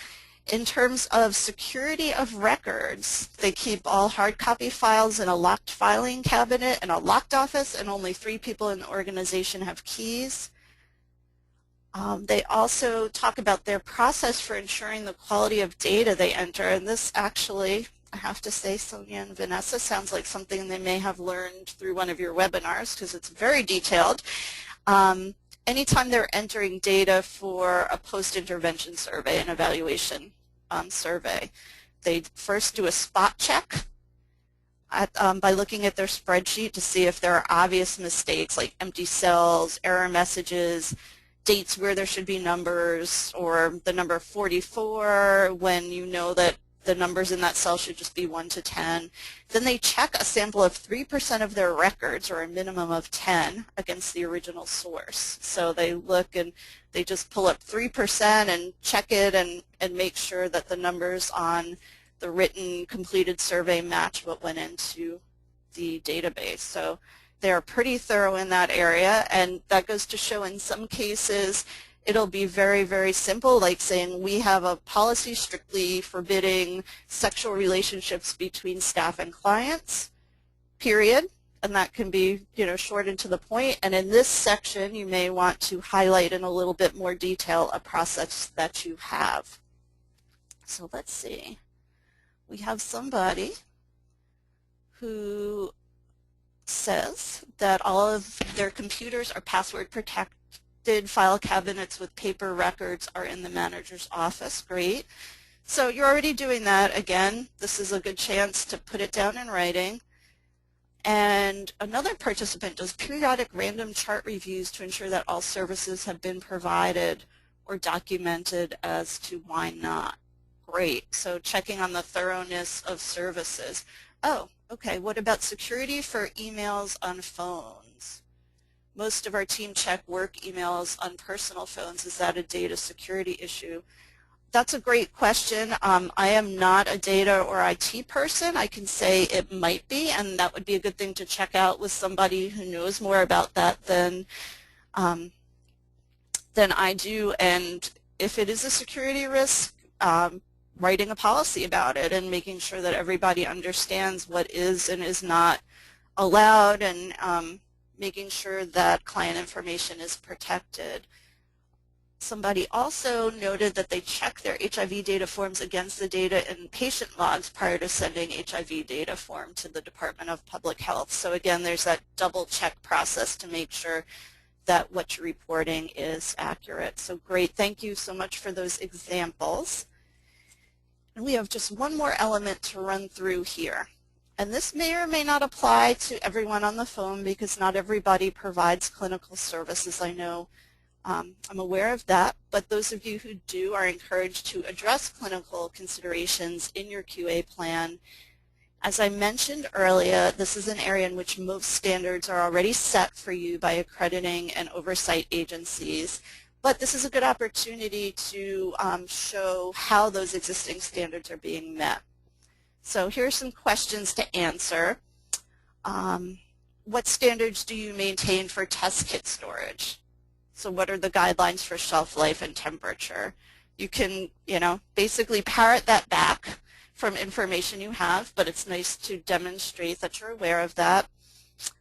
Speaker 2: In terms of security of records, they keep all hard copy files in a locked filing cabinet in a locked office, and only 3 people in the organization have keys. They also talk about their process for ensuring the quality of data they enter, and this actually, I have to say, Sonia and Vanessa, sounds like something they may have learned through one of your webinars, because it's very detailed. Anytime they're entering data for a post-intervention survey, an evaluation survey, they first do a spot check by looking at their spreadsheet to see if there are obvious mistakes like empty cells, error messages, dates where there should be numbers, or the number 44 when you know that the numbers in that cell should just be 1 to 10. Then they check a sample of 3% of their records, or a minimum of 10, against the original source. So they look and they just pull up 3% and check it and make sure that the numbers on the written completed survey match what went into the database. So they're pretty thorough in that area, and that goes to show in some cases it'll be very, very simple, like saying we have a policy strictly forbidding sexual relationships between staff and clients, period. And that can be, you know, short and to the point. And in this section, you may want to highlight in a little bit more detail a process that you have. So let's see. We have somebody who says that all of their computers are password protected. File cabinets with paper records are in the manager's office. Great. So you're already doing that. Again, this is a good chance to put it down in writing. And another participant does periodic random chart reviews to ensure that all services have been provided or documented as to why not. Great. So checking on the thoroughness of services. Oh, okay. What about security for emails on phones? Most of our team check work emails on personal phones. Is that a data security issue? That's a great question. I am not a data or IT person. I can say it might be, and that would be a good thing to check out with somebody who knows more about that than than I do, and if it is a security risk, writing a policy about it and making sure that everybody understands what is and is not allowed, and making sure that client information is protected. Somebody also noted that they check their HIV data forms against the data in patient logs prior to sending HIV data form to the Department of Public Health. So again, there's that double check process to make sure that what you're reporting is accurate. So great, thank you so much for those examples. And we have just one more element to run through here. And this may or may not apply to everyone on the phone because not everybody provides clinical services. I know I'm aware of that, but those of you who do are encouraged to address clinical considerations in your QA plan. As I mentioned earlier, this is an area in which most standards are already set for you by accrediting and oversight agencies, but this is a good opportunity to show how those existing standards are being met. So here are some questions to answer. What standards do you maintain for test kit storage? So what are the guidelines for shelf life and temperature? You can, basically parrot that back from information you have, but it's nice to demonstrate that you're aware of that.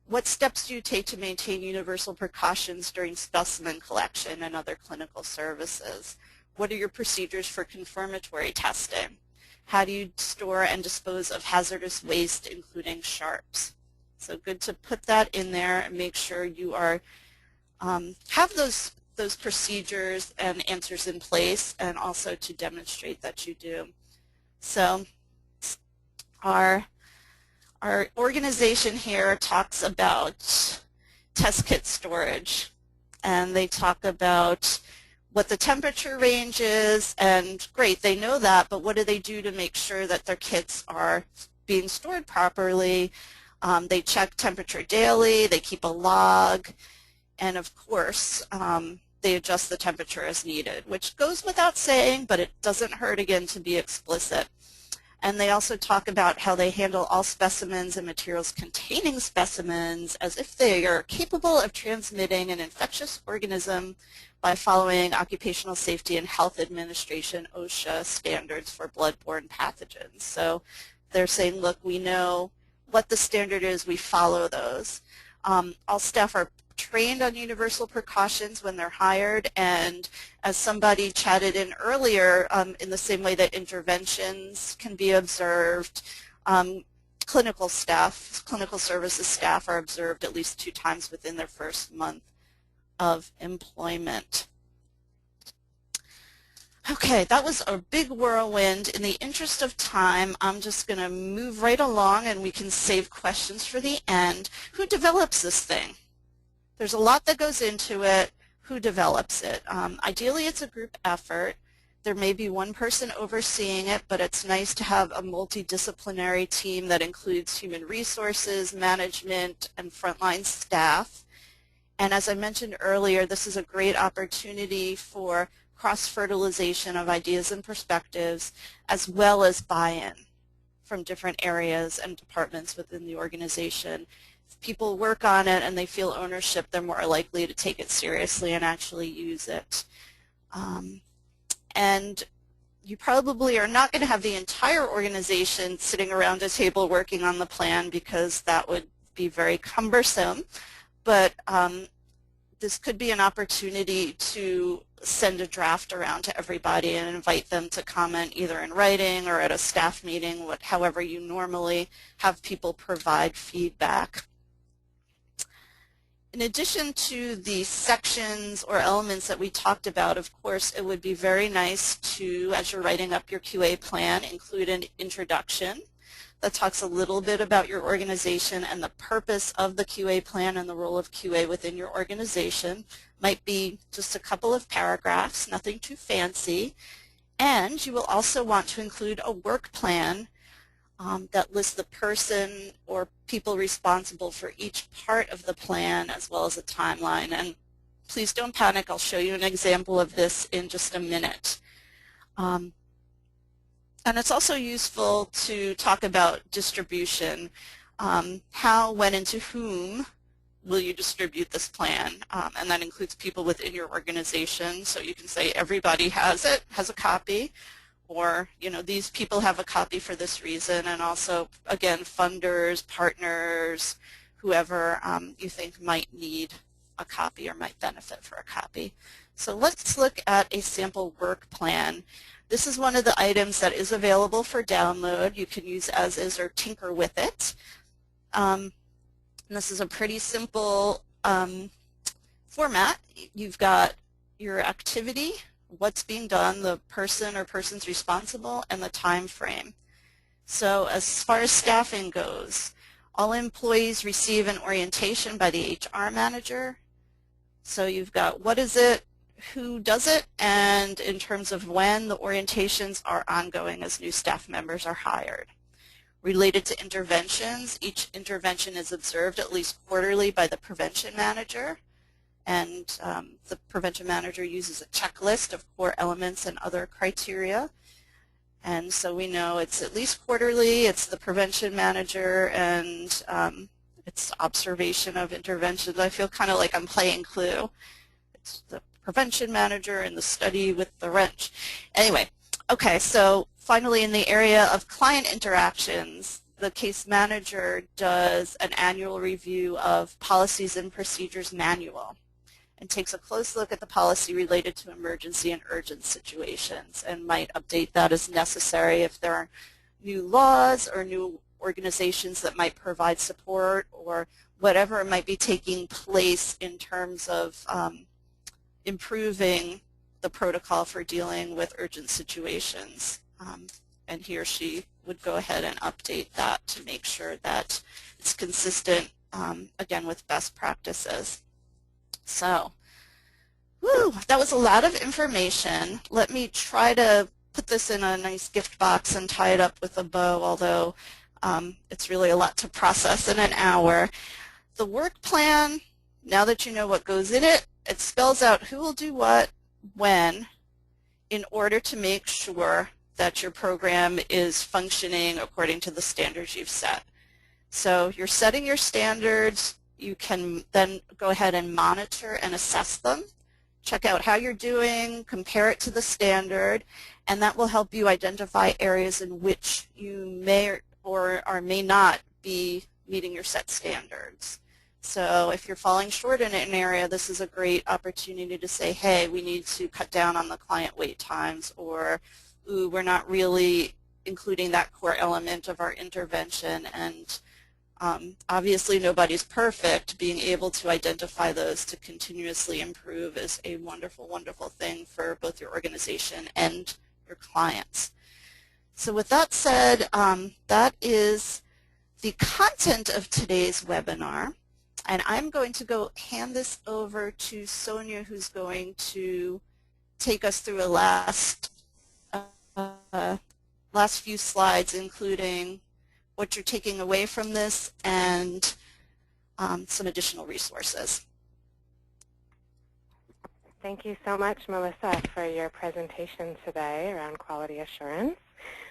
Speaker 2: What steps do you take to maintain universal precautions during specimen collection and other clinical services? What are your procedures for confirmatory testing? How do you store and dispose of hazardous waste, including sharps? So good to put that in there and make sure you are have those procedures and answers in place, and also to demonstrate that you do. So our organization here talks about test kit storage, and they talk about what the temperature range is, and great, they know that, but what do they do to make sure that their kits are being stored properly? They check temperature daily, they keep a log, and of course, they adjust the temperature as needed, which goes without saying, but it doesn't hurt, again, to be explicit. And they also talk about how they handle all specimens and materials containing specimens as if they are capable of transmitting an infectious organism by following Occupational Safety and Health Administration, OSHA, standards for bloodborne pathogens. So they're saying, look, we know what the standard is, we follow those. All staff are trained on universal precautions when they're hired, and as somebody chatted in earlier, in the same way that interventions can be observed, clinical services staff are observed at least 2 times within their first month of employment. Okay, that was a big whirlwind. In the interest of time, I'm just going to move right along and we can save questions for the end. Who develops this thing? There's a lot that goes into it. Who develops it? Ideally, it's a group effort. There may be one person overseeing it, but it's nice to have a multidisciplinary team that includes human resources, management, and frontline staff. And as I mentioned earlier, this is a great opportunity for cross-fertilization of ideas and perspectives, as well as buy-in from different areas and departments within the organization. If people work on it and they feel ownership, they're more likely to take it seriously and actually use it. And you probably are not going to have the entire organization sitting around a table working on the plan, because that would be very cumbersome. But this could be an opportunity to send a draft around to everybody and invite them to comment either in writing or at a staff meeting, however you normally have people provide feedback. In addition to the sections or elements that we talked about, of course, it would be very nice to, as you're writing up your QA plan, include an introduction that talks a little bit about your organization and the purpose of the QA plan and the role of QA within your organization. Might be just a couple of paragraphs, nothing too fancy. And you will also want to include a work plan that lists the person or people responsible for each part of the plan, as well as a timeline. And please don't panic, I'll show you an example of this in just a minute. And it's also useful to talk about distribution, how, when, and to whom will you distribute this plan? And that includes people within your organization. So you can say everybody has a copy, or these people have a copy for this reason, and also, again, funders, partners, whoever you think might need a copy or might benefit for a copy. So let's look at a sample work plan. This is one of the items that is available for download. You can use as is or tinker with it. And this is a pretty simple format. You've got your activity, what's being done, the person or persons responsible, and the time frame. So as far as staffing goes, all employees receive an orientation by the HR manager. So you've got what is it, who does it, and in terms of when, the orientations are ongoing as new staff members are hired. Related to interventions, each intervention is observed at least quarterly by the prevention manager, and the prevention manager uses a checklist of core elements and other criteria. And so we know it's at least quarterly, it's the prevention manager, and it's observation of interventions. I feel kind of like I'm playing Clue. It's the prevention manager and the study with the wrench. Anyway, okay, so finally in the area of client interactions, the case manager does an annual review of policies and procedures manual and takes a close look at the policy related to emergency and urgent situations and might update that as necessary if there are new laws or new organizations that might provide support or whatever might be taking place in terms of improving the protocol for dealing with urgent situations. And he or she would go ahead and update that to make sure that it's consistent, again, with best practices. So, whew, that was a lot of information. Let me try to put this in a nice gift box and tie it up with a bow, although it's really a lot to process in an hour. The work plan, now that you know what goes in it, it spells out who will do what, when, in order to make sure that your program is functioning according to the standards you've set. So you're setting your standards. You can then go ahead and monitor and assess them, check out how you're doing, compare it to the standard, and that will help you identify areas in which you may or may not be meeting your set standards. So if you're falling short in an area, this is a great opportunity to say, hey, we need to cut down on the client wait times, or ooh, we're not really including that core element of our intervention. And obviously nobody's perfect. Being able to identify those to continuously improve is a wonderful, wonderful thing for both your organization and your clients. So with that said, that is the content of today's webinar. And I'm going to go hand this over to Sonia, who's going to take us through a last few slides, including what you're taking away from this and some additional resources.
Speaker 1: Thank you so much, Melissa, for your presentation today around quality assurance.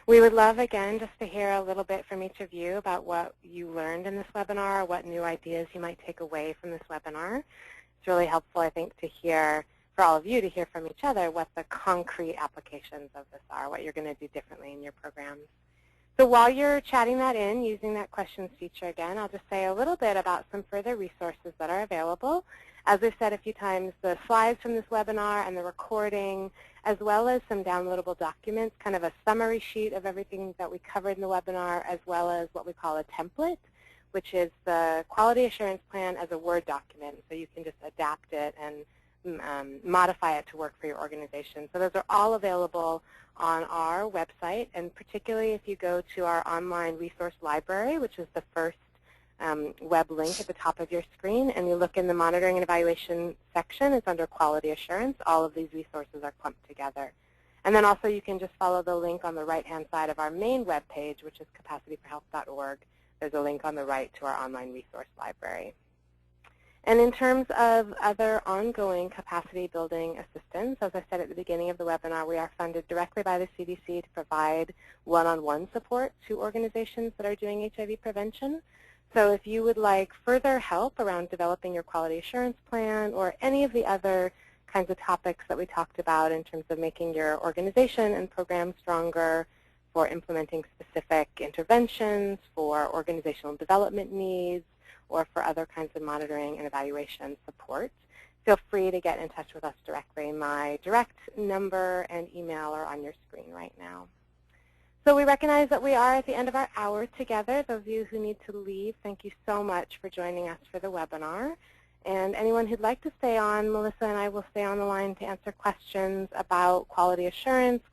Speaker 1: We would love, again, just to hear a little bit from each of you about what you learned in this webinar, what new ideas you might take away from this webinar. It's really helpful, I think, to hear, for all of you to hear from each other what the concrete applications of this are, what you're going to do differently in your programs. So while you're chatting that in, using that questions feature again, I'll just say a little bit about some further resources that are available. As we've said a few times, the slides from this webinar and the recording, as well as some downloadable documents, kind of a summary sheet of everything that we covered in the webinar, as well as what we call a template, which is the quality assurance plan as a Word document. So you can just adapt it and modify it to work for your organization. So those are all available on our website, and particularly if you go to our online resource library, which is the first web link at the top of your screen, and you look in the monitoring and evaluation section, it's under quality assurance. All of these resources are clumped together. And then also you can just follow the link on the right-hand side of our main web page, which is capacityforhealth.org. There's a link on the right to our online resource library. And in terms of other ongoing capacity building assistance, as I said at the beginning of the webinar, we are funded directly by the CDC to provide one-on-one support to organizations that are doing HIV prevention. So if you would like further help around developing your quality assurance plan or any of the other kinds of topics that we talked about in terms of making your organization and program stronger, for implementing specific interventions, for organizational development needs, or for other kinds of monitoring and evaluation support, feel free to get in touch with us directly. My direct number and email are on your screen right now. So we recognize that we are at the end of our hour together. Those of you who need to leave, thank you so much for joining us for the webinar. And anyone who'd like to stay on, Melissa and I will stay on the line to answer questions about quality assurance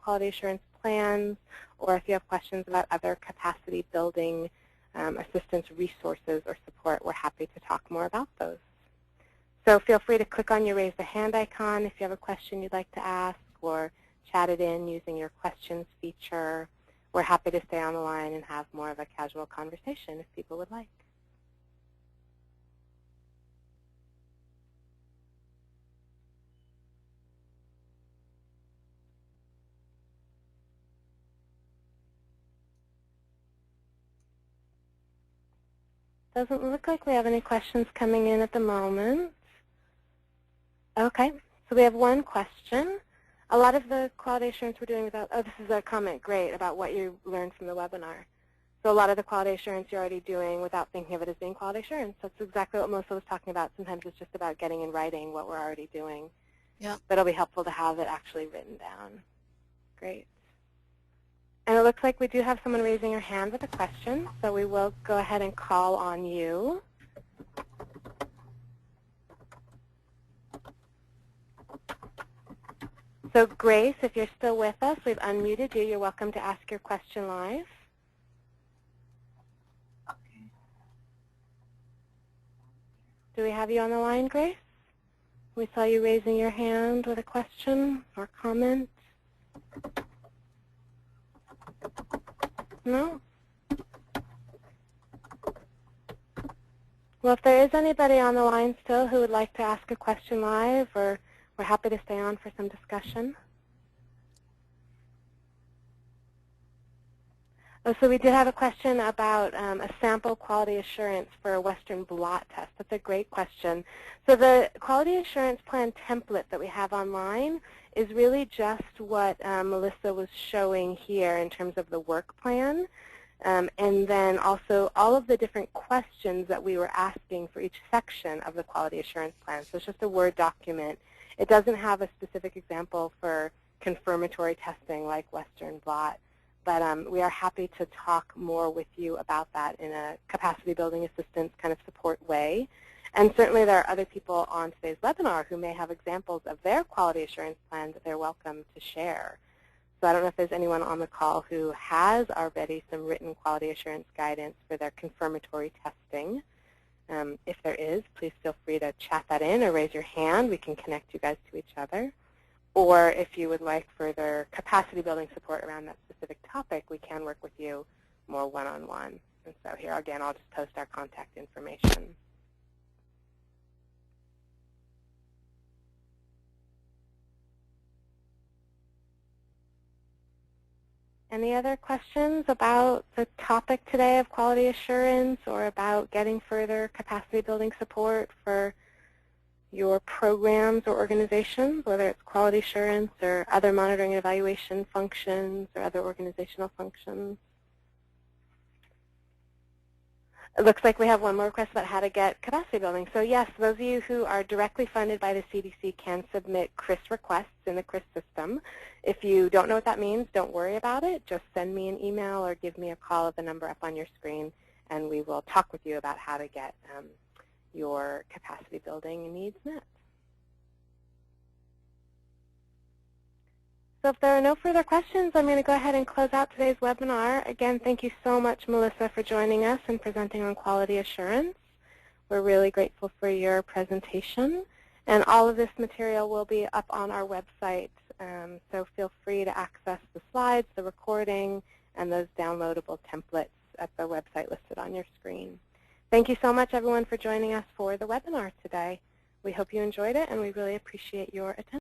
Speaker 1: plans, or if you have questions about other capacity building assistance resources or support, we're happy to talk more about those. So feel free to click on your raise the hand icon if you have a question you'd like to ask, or chat it in using your questions feature. We're happy to stay on the line and have more of a casual conversation if people would like. Doesn't look like we have any questions coming in at the moment. Okay, so we have one question. A lot of the quality assurance we're doing without, this is a comment, great, about what you learned from the webinar. So a lot of the quality assurance you're already doing without thinking of it as being quality assurance. That's exactly what Melissa was talking about. Sometimes it's just about getting in writing what we're already doing.
Speaker 2: Yeah.
Speaker 1: But it'll be helpful to have it actually written down. Great. And it looks like we do have someone raising their hand with a question, so we will go ahead and call on you. So Grace, if you're still with us, we've unmuted you. You're welcome to ask your question live.
Speaker 3: Okay.
Speaker 1: Do we have you on the line, Grace? We saw you raising your hand with a question or comment. No? Well, if there is anybody on the line still who would like to ask a question live, or we're happy to stay on for some discussion. Oh, so we did have a question about a sample quality assurance for a Western blot test. That's a great question. So the quality assurance plan template that we have online is really just what Melissa was showing here in terms of the work plan. And then also all of the different questions that we were asking for each section of the quality assurance plan. So it's just a Word document. It doesn't have a specific example for confirmatory testing like Western blot. But we are happy to talk more with you about that in a capacity building assistance kind of support way. And certainly there are other people on today's webinar who may have examples of their quality assurance plan that they're welcome to share. So I don't know if there's anyone on the call who has already some written quality assurance guidance for their confirmatory testing. If there is, please feel free to chat that in or raise your hand. We can connect you guys to each other. Or if you would like further capacity building support around that specific topic, we can work with you more one-on-one. And so here again, I'll just post our contact information. Any other questions about the topic today of quality assurance or about getting further capacity building support for your programs or organizations, whether it's quality assurance or other monitoring and evaluation functions or other organizational functions? It looks like we have one more request about how to get capacity building. So yes, those of you who are directly funded by the CDC can submit CRIS requests in the CRIS system. If you don't know what that means, don't worry about it. Just send me an email or give me a call at the number up on your screen, and we will talk with you about how to get your capacity building needs met. So if there are no further questions, I'm going to go ahead and close out today's webinar. Again, thank you so much, Melissa, for joining us and presenting on quality assurance. We're really grateful for your presentation. And all of this material will be up on our website, so feel free to access the slides, the recording, and those downloadable templates at the website listed on your screen. Thank you so much, everyone, for joining us for the webinar today. We hope you enjoyed it, and we really appreciate your attention.